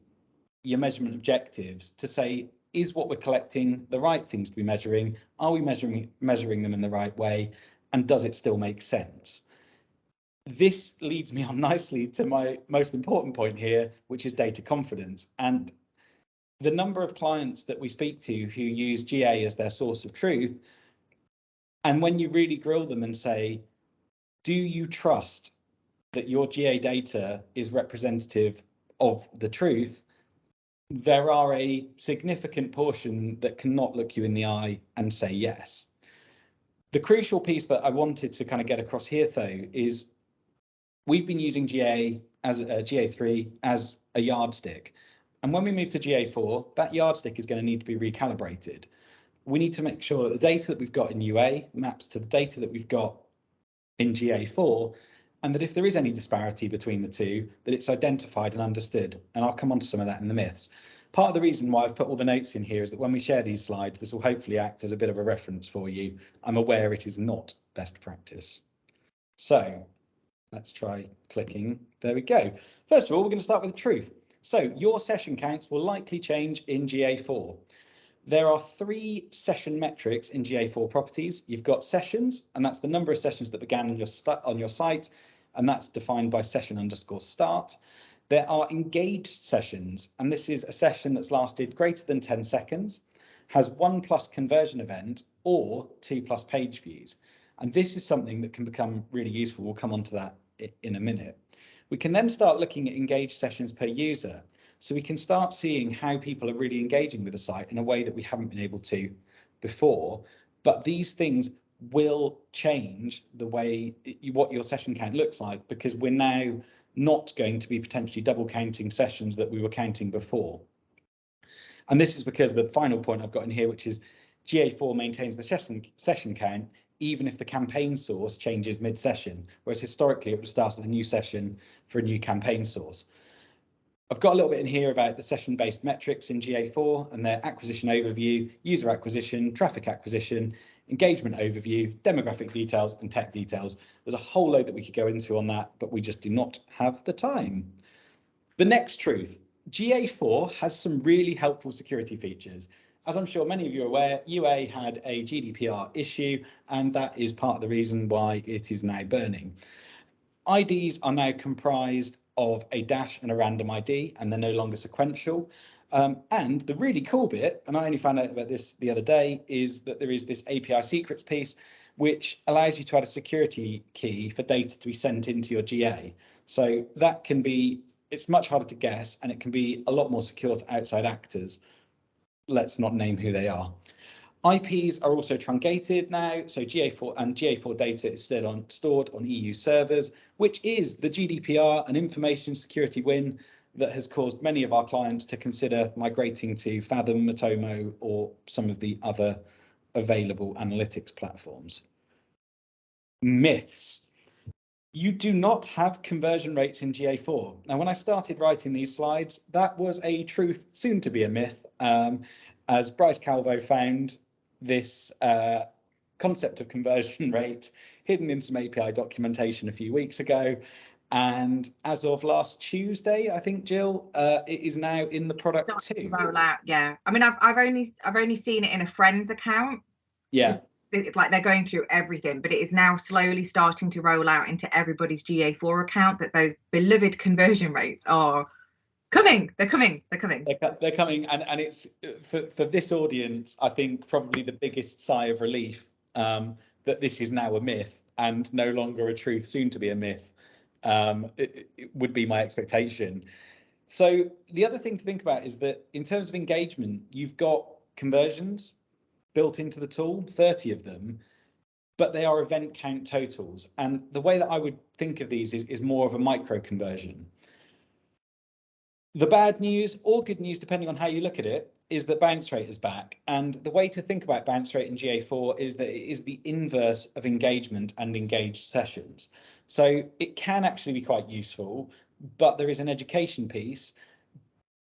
your measurement objectives, to say, is what we're collecting the right things to be measuring? Are we measuring them in the right way? And does it still make sense? This leads me on nicely to my most important point here, which is data confidence. And the number of clients that we speak to who use GA as their source of truth, and when you really grill them and say, do you trust that your GA data is representative of the truth? There are a significant portion that cannot look you in the eye and say yes. The crucial piece that I wanted to kind of get across here, though, is we've been using GA as GA3 as a yardstick. And when we move to GA4, that yardstick is going to need to be recalibrated. We need to make sure that the data that we've got in UA maps to the data that we've got in GA4, and that if there is any disparity between the two, that it's identified and understood. And I'll come on to some of that in the myths. Part of the reason why I've put all the notes in here is that when we share these slides, this will hopefully act as a bit of a reference for you. I'm aware it is not best practice. So let's try clicking. There we go. First of all, we're going to start with the truth. So your session counts will likely change in GA4. There are 3 session metrics in GA4 properties. You've got sessions, and that's the number of sessions that began on your site, and that's defined by session_start. There are engaged sessions, and this is a session that's lasted greater than 10 seconds, has 1+ conversion event or 2+ page views. And this is something that can become really useful. We'll come on to that in a minute. We can then start looking at engaged sessions per user. So we can start seeing how people are really engaging with the site in a way that we haven't been able to before. But these things will change the way what your session count looks like, because we're now not going to be potentially double counting sessions that we were counting before. And this is because the final point I've got in here, which is GA4 maintains the session count even if the campaign source changes mid-session, whereas historically it would have started a new session for a new campaign source. I've got a little bit in here about the session-based metrics in GA4 and their acquisition overview, user acquisition, traffic acquisition, engagement overview, demographic details, and tech details. There's a whole load that we could go into on that, but we just do not have the time. The next truth, GA4 has some really helpful security features. As I'm sure many of you are aware, UA had a GDPR issue, and that is part of the reason why it is now burning. IDs are now comprised of a dash and a random ID, and they're no longer sequential. And the really cool bit, and I only found out about this the other day, is that there is this API secrets piece, which allows you to add a security key for data to be sent into your GA. So that can be, it's much harder to guess, and it can be a lot more secure to outside actors. Let's not name who they are. IPs are also truncated now, so GA4 data is stored on EU servers, which is the GDPR and information security win that has caused many of our clients to consider migrating to Fathom, Matomo, or some of the other available analytics platforms. Myths. You do not have conversion rates in GA4. Now, when I started writing these slides, that was a truth, soon to be a myth, as Bryce Calvo found this concept of conversion rate hidden in some API documentation a few weeks ago. And as of last Tuesday, I think, Jill, it is now in the product too. To roll out, yeah. I mean, I've only seen it in a friend's account. Yeah. It's like they're going through everything, but it is now slowly starting to roll out into everybody's GA4 account that those beloved conversion rates are coming. They're coming. They're coming, and it's for this audience, I think probably the biggest sigh of relief that this is now a myth and no longer a truth, soon to be a myth. It would be my expectation. So the other thing to think about is that in terms of engagement, you've got conversions built into the tool, 30 of them, but they are event count totals. And the way that I would think of these is more of a micro conversion. The bad news, or good news, depending on how you look at it, is that bounce rate is back. And the way to think about bounce rate in GA4 is that it is the inverse of engagement and engaged sessions. So it can actually be quite useful, but there is an education piece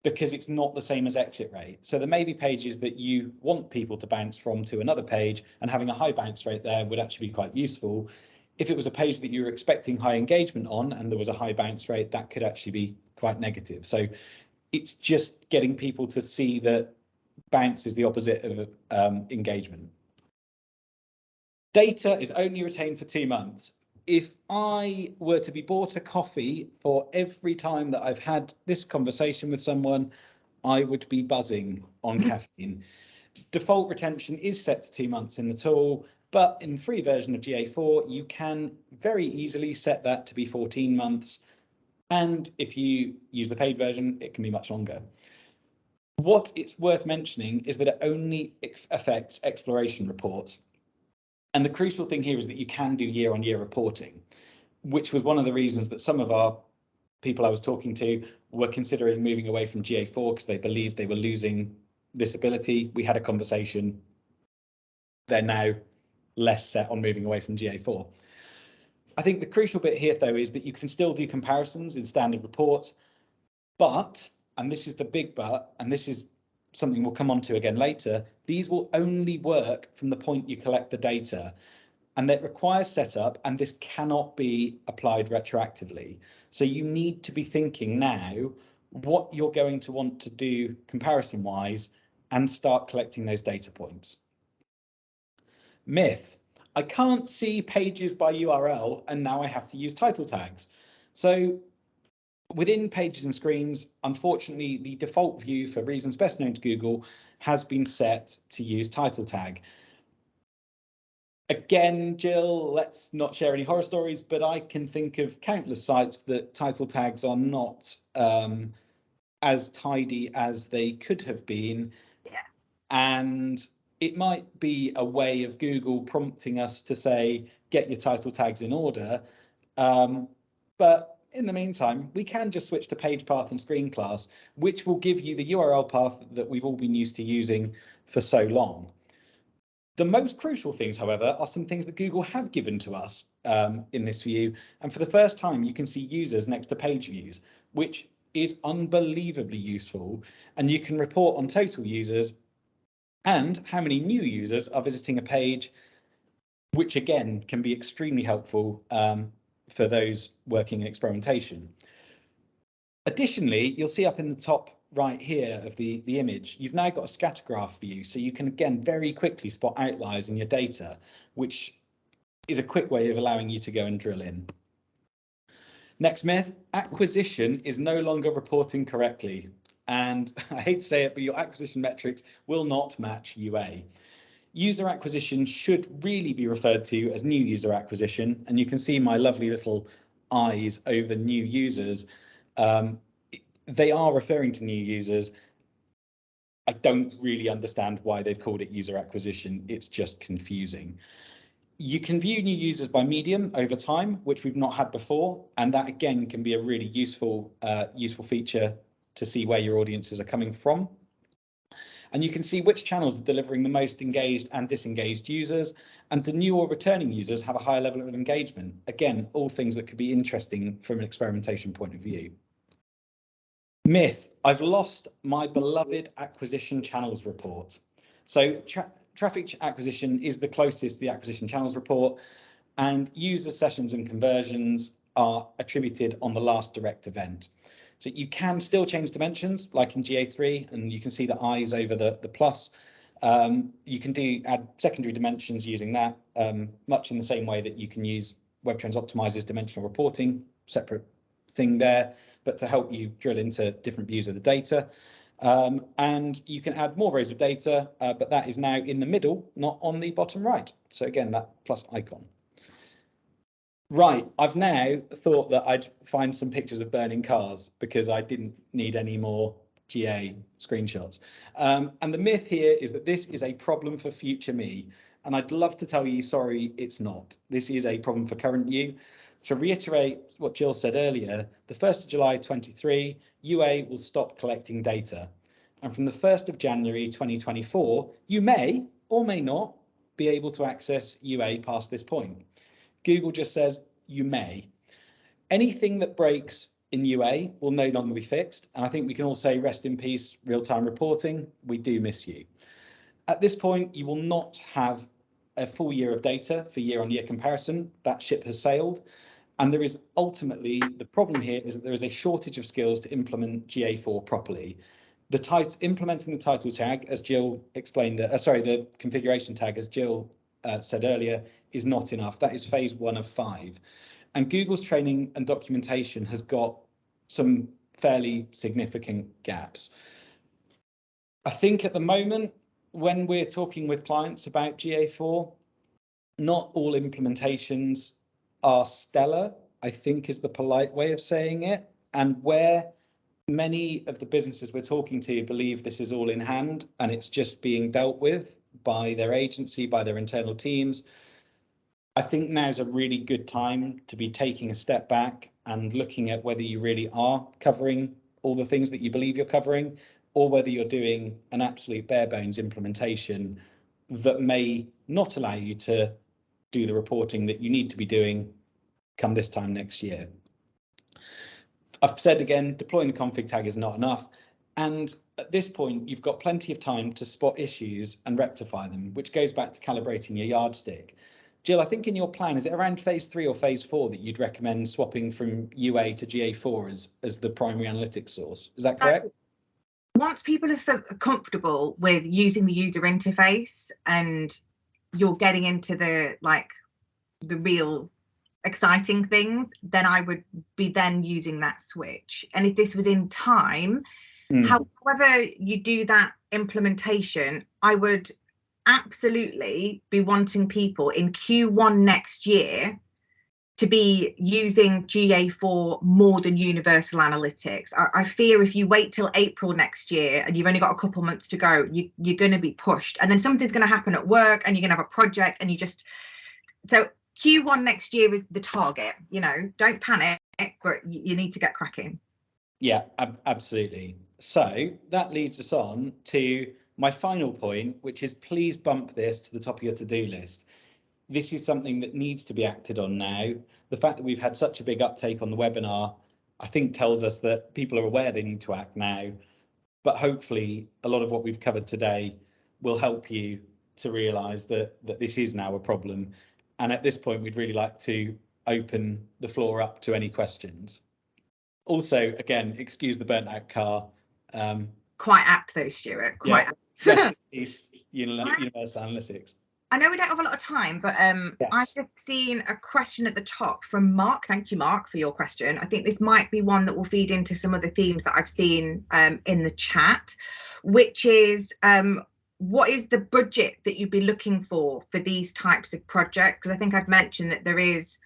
because it's not the same as exit rate. So there may be pages that you want people to bounce from to another page, and having a high bounce rate there would actually be quite useful. If it was a page that you were expecting high engagement on and there was a high bounce rate, that could actually be quite negative. So it's just getting people to see that bounce is the opposite of engagement. Data is only retained for 2 months. if I were to be bought a coffee for every time that I've had this conversation with someone, I would be buzzing on caffeine. Default retention is set to 2 months in the tool, but in the free version of GA4, you can very easily set that to be 14 months. And if you use the paid version, it can be much longer. What it's worth mentioning is that it only affects exploration reports. And the crucial thing here is that you can do year-on-year reporting, which was one of the reasons that some of our people I was talking to were considering moving away from GA4 because they believed they were losing this ability. We had a conversation. They're now less set on moving away from GA4. I think the crucial bit here, though, is that you can still do comparisons in standard reports, but, and this is the big but, and this is something we'll come on to again later, these will only work from the point you collect the data. And that requires setup, and this cannot be applied retroactively. So you need to be thinking now what you're going to want to do comparison-wise and start collecting those data points. Myth: I can't see pages by URL, and now I have to use title tags. So within pages and screens, unfortunately, the default view, for reasons best known to Google, has been set to use title tag. Again, Jill, let's not share any horror stories, but I can think of countless sites that title tags are not as tidy as they could have been. Yeah. And it might be a way of Google prompting us to say, get your title tags in order. But in the meantime, we can just switch to page path and screen class, which will give you the URL path that we've all been used to using for so long. The most crucial things, however, are some things that Google have given to us in this view. And for the first time, you can see users next to page views, which is unbelievably useful. And you can report on total users and how many new users are visiting a page, which again can be extremely helpful for those working in experimentation. Additionally, you'll see up in the top right here of the image, you've now got a scatter graph view, so you can again very quickly spot outliers in your data, which is a quick way of allowing you to go and drill in. Next myth: acquisition is no longer reporting correctly. And I hate to say it, but your acquisition metrics will not match UA. User acquisition should really be referred to as new user acquisition, and you can see my lovely little eyes over new users. They are referring to new users. I don't really understand why they've called it user acquisition. It's just confusing. You can view new users by medium over time, which we've not had before, and that again can be a really useful feature to see where your audiences are coming from. And you can see which channels are delivering the most engaged and disengaged users, and do new or returning users have a higher level of engagement? Again, all things that could be interesting from an experimentation point of view. Myth: I've lost my beloved acquisition channels report. So traffic acquisition is the closest to the acquisition channels report, and user sessions and conversions are attributed on the last direct event. So you can still change dimensions like in GA3, and you can see the eyes over the plus. You can add secondary dimensions using that, much in the same way that you can use Webtrends Optimize's dimensional reporting, separate thing there, but to help you drill into different views of the data. And you can add more rows of data, but that is now in the middle, not on the bottom right. So again, that plus icon. Right, I've now thought that I'd find some pictures of burning cars because I didn't need any more GA screenshots. And the myth here is that this is a problem for future me. And I'd love to tell you, sorry, it's not. This is a problem for current you. To reiterate what Jill said earlier, the 1st of July 23, UA will stop collecting data. And from the 1st of January 2024, you may or may not be able to access UA past this point. Google just says you may. Anything that breaks in UA will no longer be fixed. And I think we can all say rest in peace, real-time reporting. We do miss you. At this point, you will not have a full year of data for year-on-year comparison. That ship has sailed. And there is ultimately, the problem here is that there is a shortage of skills to implement GA4 properly. Implementing the title tag, as Jill explained, the configuration tag, as Jill said earlier, is not enough. That is phase 1 of 5. And Google's training and documentation has got some fairly significant gaps. I think at the moment, when we're talking with clients about GA4, not all implementations are stellar, I think is the polite way of saying it. And where many of the businesses we're talking to believe this is all in hand and it's just being dealt with by their agency, by their internal teams, I think now's a really good time to be taking a step back and looking at whether you really are covering all the things that you believe you're covering, or whether you're doing an absolute bare bones implementation that may not allow you to do the reporting that you need to be doing come this time next year. I've said again, deploying the config tag is not enough. And at this point, you've got plenty of time to spot issues and rectify them, which goes back to calibrating your yardstick. Jill, I think in your plan, is it around phase 3 or phase 4 that you'd recommend swapping from UA to GA4 as the primary analytics source? Is that correct? Once people are comfortable with using the user interface and you're getting into the real exciting things, then I would be then using that switch. And if this was in time, however you do that implementation, I would absolutely be wanting people in Q1 next year to be using GA4 more than universal analytics. I fear if you wait till April next year and you've only got a couple months to go, you're going to be pushed, and then something's going to happen at work and you're going to have a project and so Q1 next year is the target. Don't panic, but you need to get cracking. Yeah, absolutely. So that leads us on to my final point, which is please bump this to the top of your to-do list. This is something that needs to be acted on now. The fact that we've had such a big uptake on the webinar, I think tells us that people are aware they need to act now. But hopefully a lot of what we've covered today will help you to realise that this is now a problem. And at this point, we'd really like to open the floor up to any questions. Also, again, excuse the burnt out car. Quite apt though, Stuart, quite apt. Universal Analytics. I know we don't have a lot of time, but yes. I've just seen a question at the top from Mark. Thank you, Mark, for your question. I think this might be one that will feed into some of the themes that I've seen in the chat, which is what is the budget that you'd be looking for these types of projects? Because I think I've mentioned that there is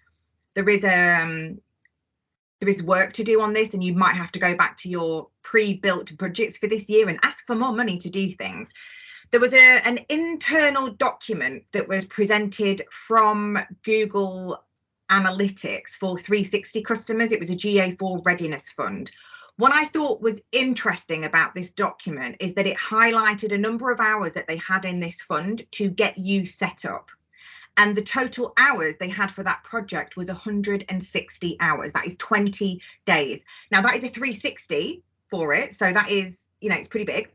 work to do on this, and you might have to go back to your pre-built budgets for this year and ask for more money to do things. There was an internal document that was presented from Google Analytics for 360 customers. It was a GA4 readiness fund. What I thought was interesting about this document is that it highlighted a number of hours that they had in this fund to get you set up. And the total hours they had for that project was 160 hours. That is 20 days. Now, that is a 360 for it. So that is, it's pretty big.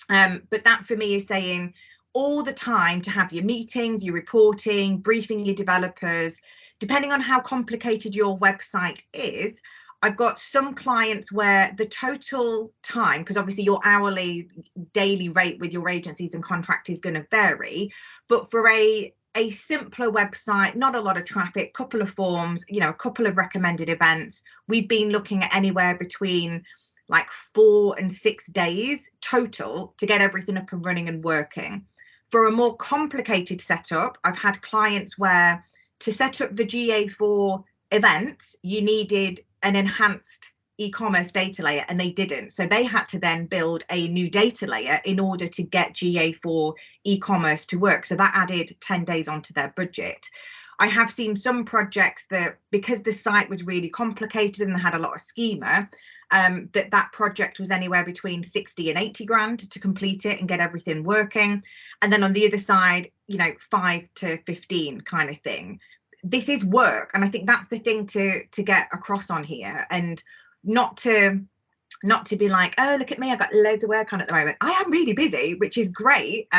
But that for me is saying all the time to have your meetings, your reporting, briefing your developers, depending on how complicated your website is. I've got some clients where the total time, because obviously your hourly daily rate with your agencies and contract is going to vary, but for a simpler website, not a lot of traffic, couple of forms, a couple of recommended events, we've been looking at anywhere between like 4 and 6 days total to get everything up and running and working. For a more complicated setup, I've had clients where to set up the GA4 events, you needed an enhanced e-commerce data layer, and they didn't. So they had to then build a new data layer in order to get GA4 e-commerce to work. So that added 10 days onto their budget. I have seen some projects that, because the site was really complicated and they had a lot of schema, that project was anywhere between 60 and 80 grand to complete it and get everything working. And then on the other side, 5 to 15 kind of thing. This is work, and I think that's the thing to get across on here, and not to be like, oh, look at me, I've got loads of work on at the moment. I am really busy, which is great.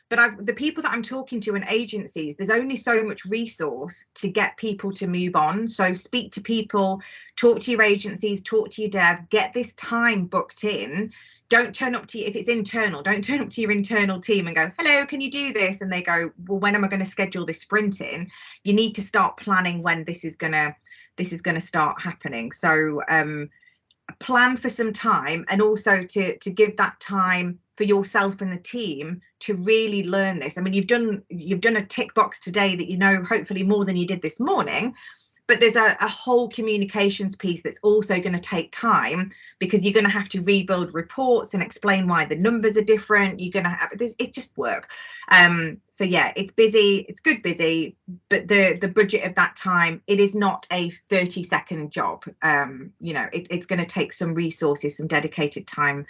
But the people that I'm talking to in agencies, there's only so much resource to get people to move on. So speak to people, talk to your agencies, talk to your dev, get this time booked in, don't turn up to, if it's internal, don't turn up to your internal team and go, hello, can you do this? And they go, well, when am I going to schedule this sprint in? You need to start planning when this is going to start happening. So plan for some time, and also to give that time for yourself and the team to really learn this. I mean, you've done a tick box today that you know hopefully more than you did this morning, but there's a whole communications piece that's also going to take time, because you're going to have to rebuild reports and explain why the numbers are different. You're going to have this, it just work. So yeah, it's busy, it's good busy, but the budget of that time, it is not a 30-second job. You know, it's going to take some resources, some dedicated time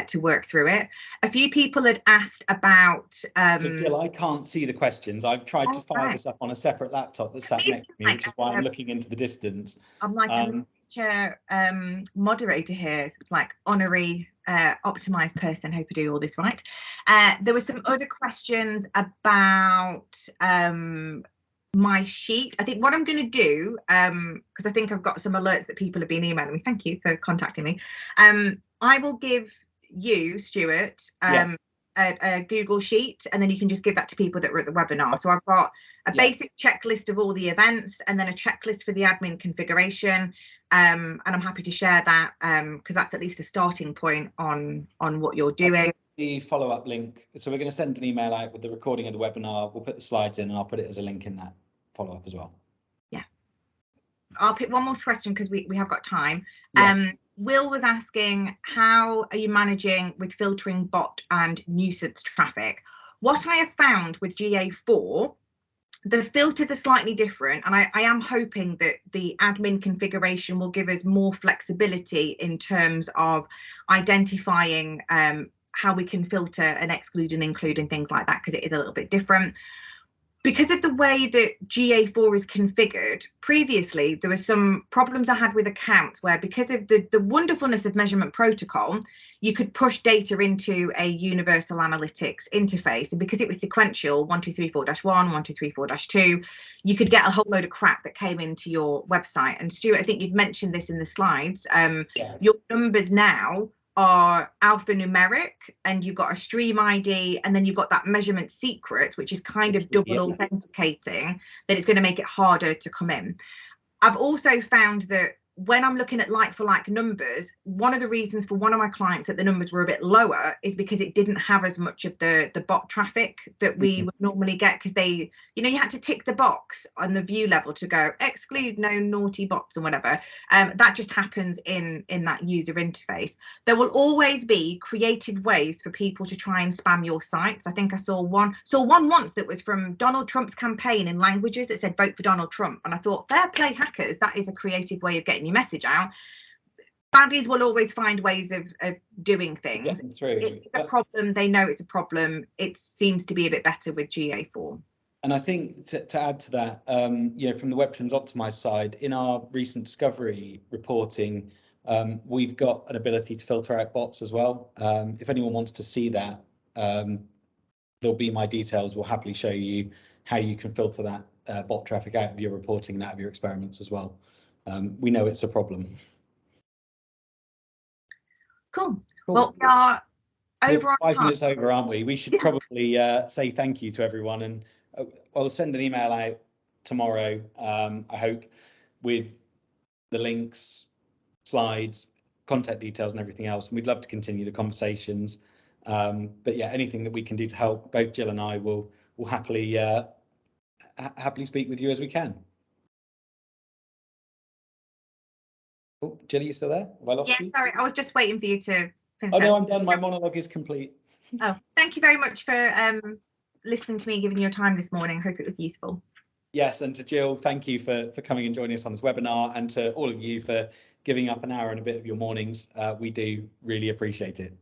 to work through it. A few people had asked about so Jill, I can't see the questions. I've tried to fire this up on a separate laptop that's sat next to me, which is why I'm looking into the distance. I'm like a moderator here, like honorary Optimize person. Hope I do all this right. There were some other questions about my sheet. I think what I'm going to do, because I think I've got some alerts that people have been emailing me. Thank you for contacting me. I will give you, Stuart, a Google sheet, and then you can just give that to people that were at the webinar. So I've got a basic checklist of all the events, and then a checklist for the admin configuration. And I'm happy to share that, because that's at least a starting point on what you're doing. The follow-up link. So we're going to send an email out with the recording of the webinar. We'll put the slides in, and I'll put it as a link in that follow-up as well. Yeah. I'll pick one more question because we have got time. Yes. Will was asking, how are you managing with filtering bot and nuisance traffic? What I have found with GA4, the filters are slightly different, and I am hoping that the admin configuration will give us more flexibility in terms of identifying how we can filter and exclude and include and things like that, because it is a little bit different. Because of the way that GA4 is configured, previously there were some problems I had with accounts where, because of the wonderfulness of measurement protocol, you could push data into a universal analytics interface, and because it was sequential, 1234-1, 1234-2, you could get a whole load of crap that came into your website. And Stuart, I think you've mentioned this in the slides. Your numbers now are alphanumeric, and you've got a stream ID, and then you've got that measurement secret, which is kind of double authenticating, that it's going to make it harder to come in. I've also found that when I'm looking at like-for-like numbers, one of the reasons for one of my clients that the numbers were a bit lower is because it didn't have as much of the bot traffic that we would normally get, because they, you know, you had to tick the box on the view level to go exclude no naughty bots and whatever. That just happens in that user interface. There will always be creative ways for people to try and spam your sites. I think I saw one once that was from Donald Trump's campaign in languages that said vote for Donald Trump, and I thought, fair play hackers, that is a creative way of getting your message out. Baddies will always find ways of doing things. It's a problem, they know it's a problem. It seems to be a bit better with GA4. And I think to add to that, you know, from the Webtrends Optimize side, in our recent discovery reporting, we've got an ability to filter out bots as well. If anyone wants to see that, there'll be my details. We'll happily show you how you can filter that bot traffic out of your reporting and out of your experiments as well. We know it's a problem. Cool. Well, we are over. We're 5 minutes over, aren't we? We should probably say thank you to everyone, and I'll send an email out tomorrow, I hope, with the links, slides, contact details and everything else, and we'd love to continue the conversations. But yeah, anything that we can do to help, both Jill and I will happily speak with you as we can. Oh, Jill, are you still there? Have I lost you? Sorry, I was just waiting for you to finish. Oh no, I'm done. My monologue is complete. Oh, thank you very much for listening to me and giving your time this morning. Hope it was useful. Yes, and to Jill, thank you for coming and joining us on this webinar, and to all of you for giving up an hour and a bit of your mornings. We do really appreciate it.